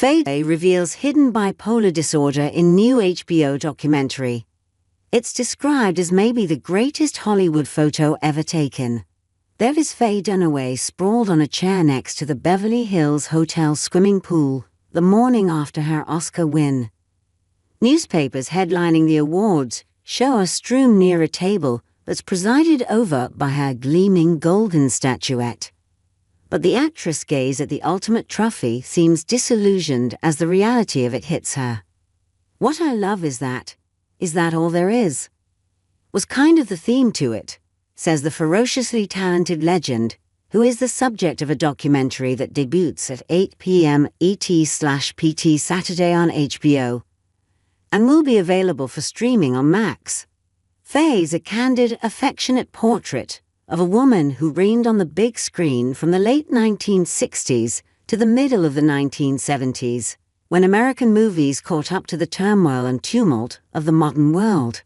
Faye reveals hidden bipolar disorder in new HBO documentary. It's described as maybe the greatest Hollywood photo ever taken. There is Faye Dunaway sprawled on a chair next to the Beverly Hills Hotel swimming pool the morning after her Oscar win. Newspapers headlining the awards show her strewn near a table that's presided over by her gleaming golden statuette. But the actress gaze at the ultimate trophy seems disillusioned as the reality of it hits her. "What I love is that all there is?" was kind of the theme to it, says the ferociously talented legend, who is the subject of a documentary that debuts at 8 p.m. ET/PT Saturday on HBO, and will be available for streaming on Max. Faye's a candid, affectionate portrait of a woman who reigned on the big screen from the late 1960s to the middle of the 1970s, when American movies caught up to the turmoil and tumult of the modern world.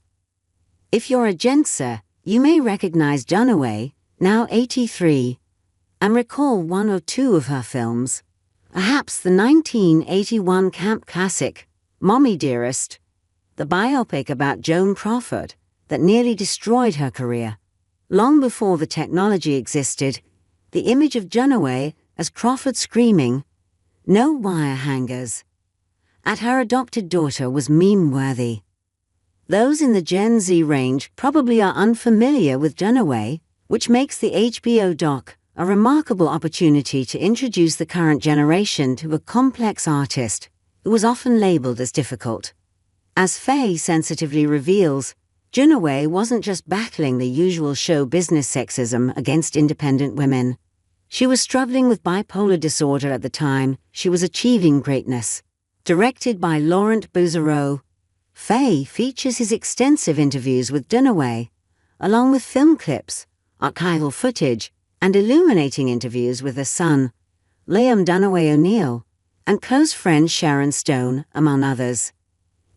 If you're a Genser, you may recognize Dunaway, now 83, and recall one or two of her films, perhaps the 1981 camp classic, Mommy Dearest, the biopic about Joan Crawford that nearly destroyed her career. Long before the technology existed, the image of Dunaway as Crawford screaming, "No wire hangers," at her adopted daughter was meme-worthy. Those in the Gen Z range probably are unfamiliar with Dunaway, which makes the HBO doc a remarkable opportunity to introduce the current generation to a complex artist who was often labeled as difficult. As Faye sensitively reveals, Dunaway wasn't just battling the usual show business sexism against independent women. She was struggling with bipolar disorder at the time she was achieving greatness. Directed by Laurent Bouzereau, Faye features his extensive interviews with Dunaway, along with film clips, archival footage, and illuminating interviews with her son, Liam Dunaway O'Neill, and close friend Sharon Stone, among others.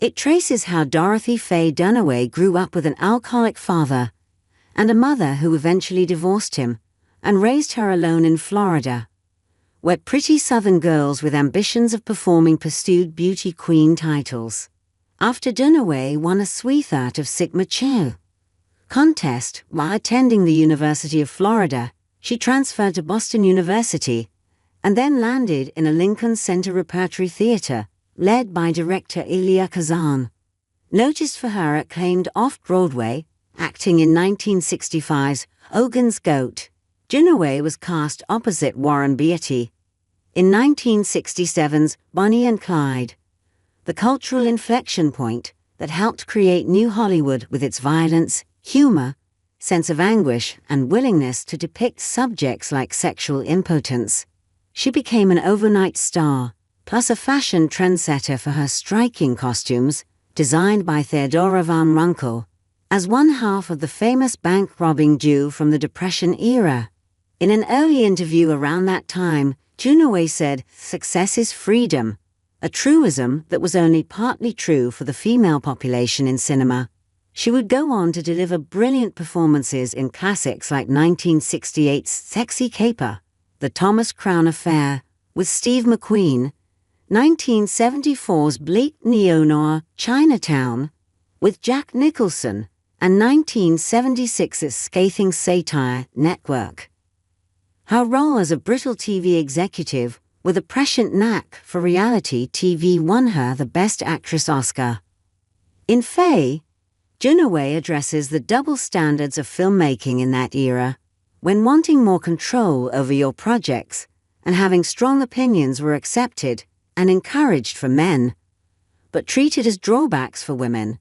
It traces how Dorothy Faye Dunaway grew up with an alcoholic father and a mother who eventually divorced him and raised her alone in Florida, where pretty Southern girls with ambitions of performing pursued beauty queen titles. After Dunaway won a Sweetheart of Sigma Chi contest while attending the University of Florida, she transferred to Boston University and then landed in a Lincoln Center Repertory Theater led by director Elia Kazan. Noticed for her acclaimed off-Broadway, acting in 1965's Hogan's Goat, Dunaway was cast opposite Warren Beatty in 1967's Bonnie and Clyde, the cultural inflection point that helped create New Hollywood with its violence, humor, sense of anguish, and willingness to depict subjects like sexual impotence. She became an overnight star, plus a fashion trendsetter for her striking costumes, designed by Theodora van Runkel, as one half of the famous bank-robbing Jew from the Depression era. In an early interview around that time, Dunaway said, "Success is freedom," a truism that was only partly true for the female population in cinema. She would go on to deliver brilliant performances in classics like 1968's Sexy Caper, The Thomas Crown Affair with Steve McQueen, 1974's bleak neo-noir Chinatown with Jack Nicholson, and 1976's scathing satire Network. Her role as a brittle TV executive with a prescient knack for reality TV won her the Best Actress Oscar. In Faye, Dunaway addresses the double standards of filmmaking in that era, when wanting more control over your projects and having strong opinions were accepted and encouraged for men, but treated as drawbacks for women.